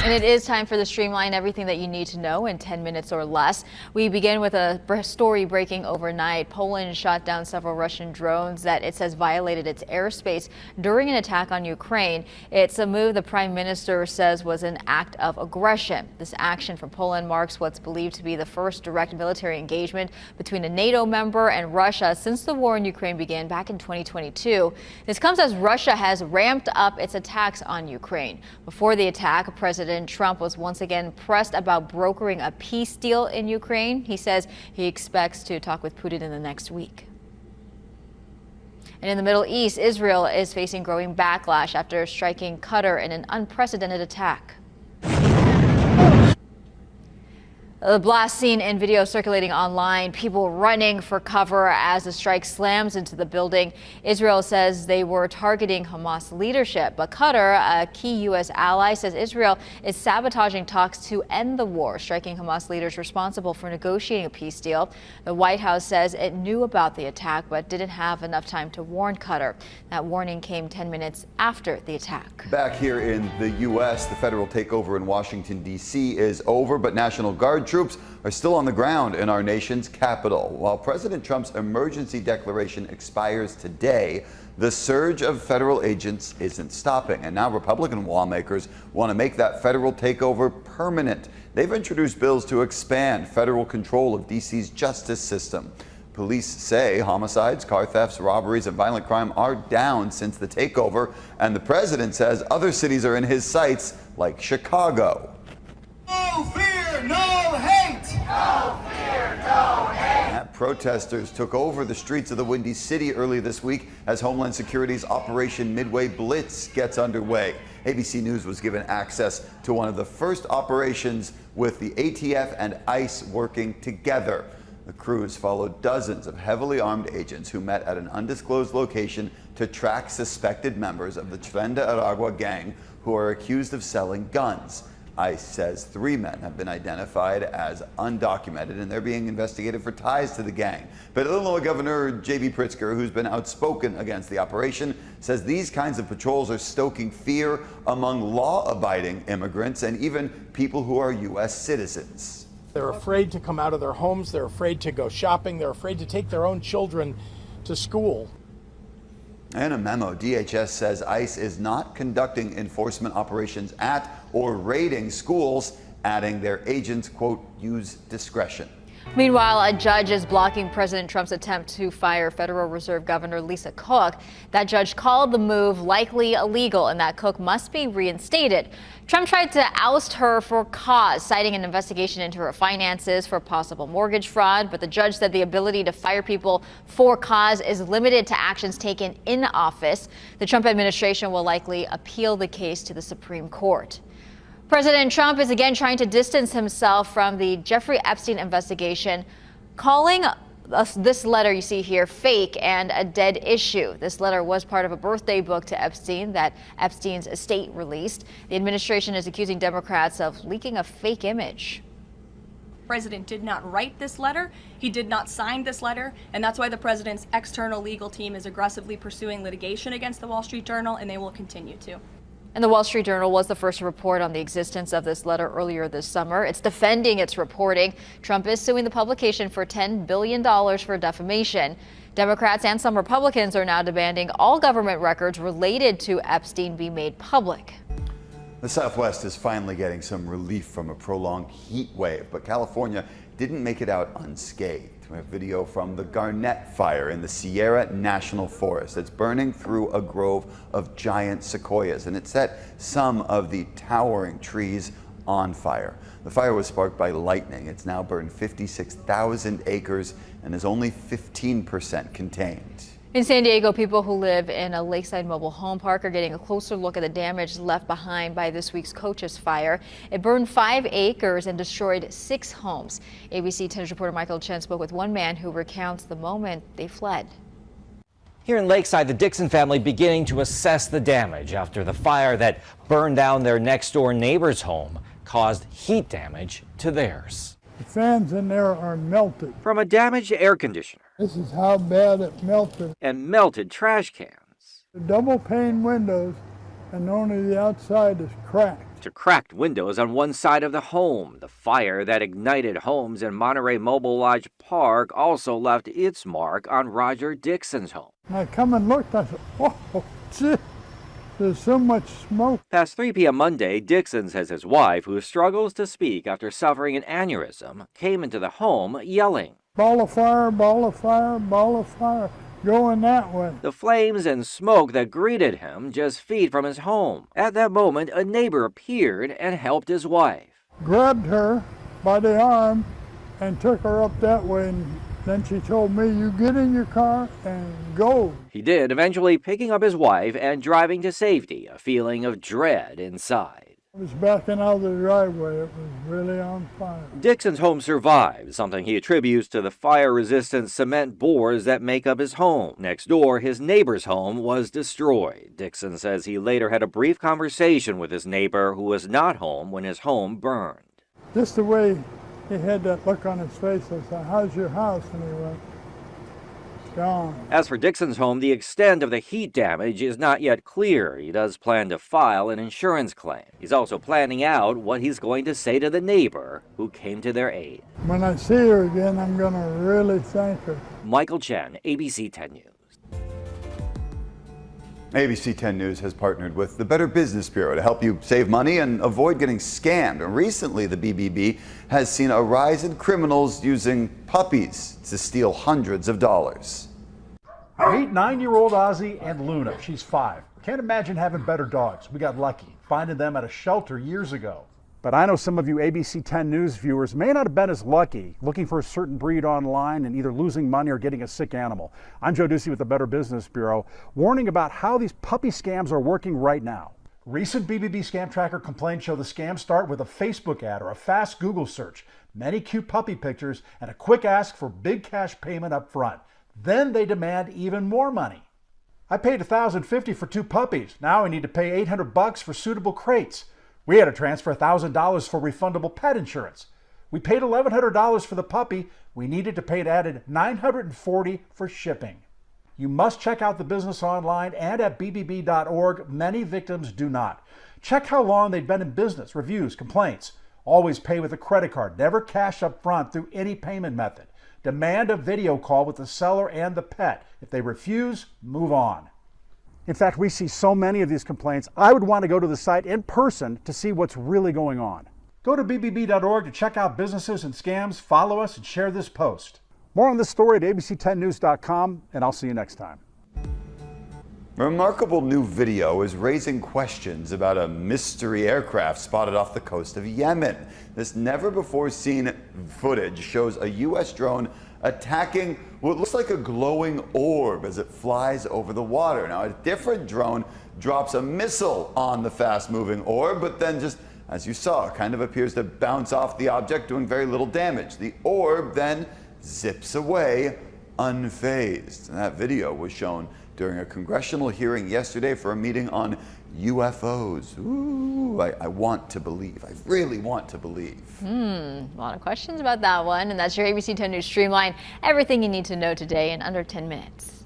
And it is time for the Streamline, everything that you need to know in 10 minutes or less. We begin with a story breaking overnight. Poland shot down several Russian drones that it says violated its airspace during an attack on Ukraine. It's a move the prime minister says was an act of aggression. This action from Poland marks what's believed to be the first direct military engagement between a NATO member and Russia since the war in Ukraine began back in 2022. This comes as Russia has ramped up its attacks on Ukraine. Before the attack, President Trump was once again pressed about brokering a peace deal in Ukraine. He says he expects to talk with Putin in the next week. And in the Middle East, Israel is facing growing backlash after striking Qatar in an unprecedented attack. The blast seen in video circulating online, people running for cover as the strike slams into the building. Israel says they were targeting Hamas leadership, but Qatar, a key U.S. ally, says Israel is sabotaging talks to end the war, striking Hamas leaders responsible for negotiating a peace deal. The White House says it knew about the attack but didn't have enough time to warn Qatar. That warning came 10 minutes after the attack. Back here in the U.S., the federal takeover in Washington, D.C. is over, but National Guard troops are still on the ground in our nation's capital. While President Trump's emergency declaration expires today, the surge of federal agents isn't stopping. And now Republican lawmakers want to make that federal takeover permanent. They've introduced bills to expand federal control of D.C.'s justice system. Police say homicides, car thefts, robberies, and violent crime are down since the takeover. And the president says other cities are in his sights, like Chicago. No fear, no hate! No fear, no hate! Protesters took over the streets of the Windy City early this week as Homeland Security's Operation Midway Blitz gets underway. ABC News was given access to one of the first operations with the ATF and ICE working together. The crews followed dozens of heavily armed agents who met at an undisclosed location to track suspected members of the Tren de Aragua gang who are accused of selling guns. ICE says 3 men have been identified as undocumented and they're being investigated for ties to the gang. But Illinois Governor J.B. Pritzker, who's been outspoken against the operation, says these kinds of patrols are stoking fear among law-abiding immigrants and even people who are U.S. citizens. They're afraid to come out of their homes, they're afraid to go shopping, they're afraid to take their own children to school. In a memo, DHS says ICE is not conducting enforcement operations at or raiding schools, adding their agents, quote, use discretion. Meanwhile, a judge is blocking President Trump's attempt to fire Federal Reserve Governor Lisa Cook. That judge called the move likely illegal and that Cook must be reinstated. Trump tried to oust her for cause, citing an investigation into her finances for possible mortgage fraud. But the judge said the ability to fire people for cause is limited to actions taken in office. The Trump administration will likely appeal the case to the Supreme Court. President Trump is again trying to distance himself from the Jeffrey Epstein investigation, calling this letter you see here fake and a dead issue. This letter was part of a birthday book to Epstein that Epstein's estate released. The administration is accusing Democrats of leaking a fake image. The president did not write this letter. He did not sign this letter. And that's why the president's external legal team is aggressively pursuing litigation against the Wall Street Journal, and they will continue to. And the Wall Street Journal was the first to report on the existence of this letter earlier this summer. It's defending its reporting. Trump is suing the publication for $10 billion for defamation. Democrats and some Republicans are now demanding all government records related to Epstein be made public. The Southwest is finally getting some relief from a prolonged heat wave, but California didn't make it out unscathed. We have video from the Garnet Fire in the Sierra National Forest. It's burning through a grove of giant sequoias, and it set some of the towering trees on fire. The fire was sparked by lightning. It's now burned 56,000 acres and is only 15% contained. In San Diego, people who live in a lakeside mobile home park are getting a closer look at the damage left behind by this week's Cochise fire. It burned 5 acres and destroyed 6 homes. ABC 10's reporter Michael Chen spoke with one man who recounts the moment they fled. Here in Lakeside, the Dixon family beginning to assess the damage after the fire that burned down their next-door neighbor's home caused heat damage to theirs. The fans in there are melted. From a damaged air conditioner. This is how bad it melted. And melted trash cans. The double pane windows and only the outside is cracked. to cracked windows on one side of the home. The fire that ignited homes in Monterey Mobile Lodge Park also left its mark on Roger Dixon's home. And I come and looked, I said, oh, gee, there's so much smoke. Past 3 p.m. Monday, Dixon says his wife, who struggles to speak after suffering an aneurysm, came into the home yelling, Ball of fire, ball of fire, ball of fire, going that way. the flames and smoke that greeted him just feet from his home. At that moment, a neighbor appeared and helped his wife. Grabbed her by the arm and took her up that way, and then she told me, you get in your car and go. He did, eventually picking up his wife and driving to safety, a feeling of dread inside. I was backing out of the driveway. It was really on fire. Dixon's home survived, something he attributes to the fire-resistant cement boards that make up his home. Next door, his neighbor's home was destroyed. Dixon says he later had a brief conversation with his neighbor who was not home when his home burned. Just the way he had that look on his face, I said, how's your house? And he went, gone. As for Dixon's home, the extent of the heat damage is not yet clear. He does plan to file an insurance claim. He's also planning out what he's going to say to the neighbor who came to their aid. When I see her again, I'm going to really thank her. Michael Chen, ABC 10 News. ABC 10 News has partnered with the Better Business Bureau to help you save money and avoid getting scammed. And recently, the BBB has seen a rise in criminals using puppies to steal hundreds of dollars. Meet 9-year-old Ozzy and Luna. She's 5. Can't imagine having better dogs. We got lucky finding them at a shelter years ago. But I know some of you ABC 10 News viewers may not have been as lucky looking for a certain breed online and either losing money or getting a sick animal. I'm Joe Ducey with the Better Business Bureau, warning about how these puppy scams are working right now. Recent BBB Scam Tracker complaints show the scams start with a Facebook ad or a fast Google search, many cute puppy pictures, and a quick ask for big cash payment up front. Then they demand even more money. I paid $1,050 for 2 puppies. Now I need to pay $800 for suitable crates. We had to transfer $1,000 for refundable pet insurance. We paid $1,100 for the puppy. We needed to pay an added $940 for shipping. You must check out the business online and at bbb.org. Many victims do not. Check how long they've been in business, reviews, complaints. Always pay with a credit card. Never cash up front through any payment method. Demand a video call with the seller and the pet. If they refuse, move on. In fact, we see so many of these complaints, I would want to go to the site in person to see what's really going on. Go to bbb.org to check out businesses and scams, follow us, and share this post. More on this story at abc10news.com, and I'll see you next time. A remarkable new video is raising questions about a mystery aircraft spotted off the coast of Yemen. This never-before-seen footage shows a U.S. drone attacking what looks like a glowing orb as it flies over the water. Now, a different drone drops a missile on the fast-moving orb, but then just, as you saw, kind of appears to bounce off the object, doing very little damage. The orb then zips away unfazed. And that video was shown during a congressional hearing yesterday for a meeting on UFOs. Ooh, I want to believe. I really want to believe. A lot of questions about that one. And that's your ABC 10 News Streamline. Everything you need to know today in under 10 minutes.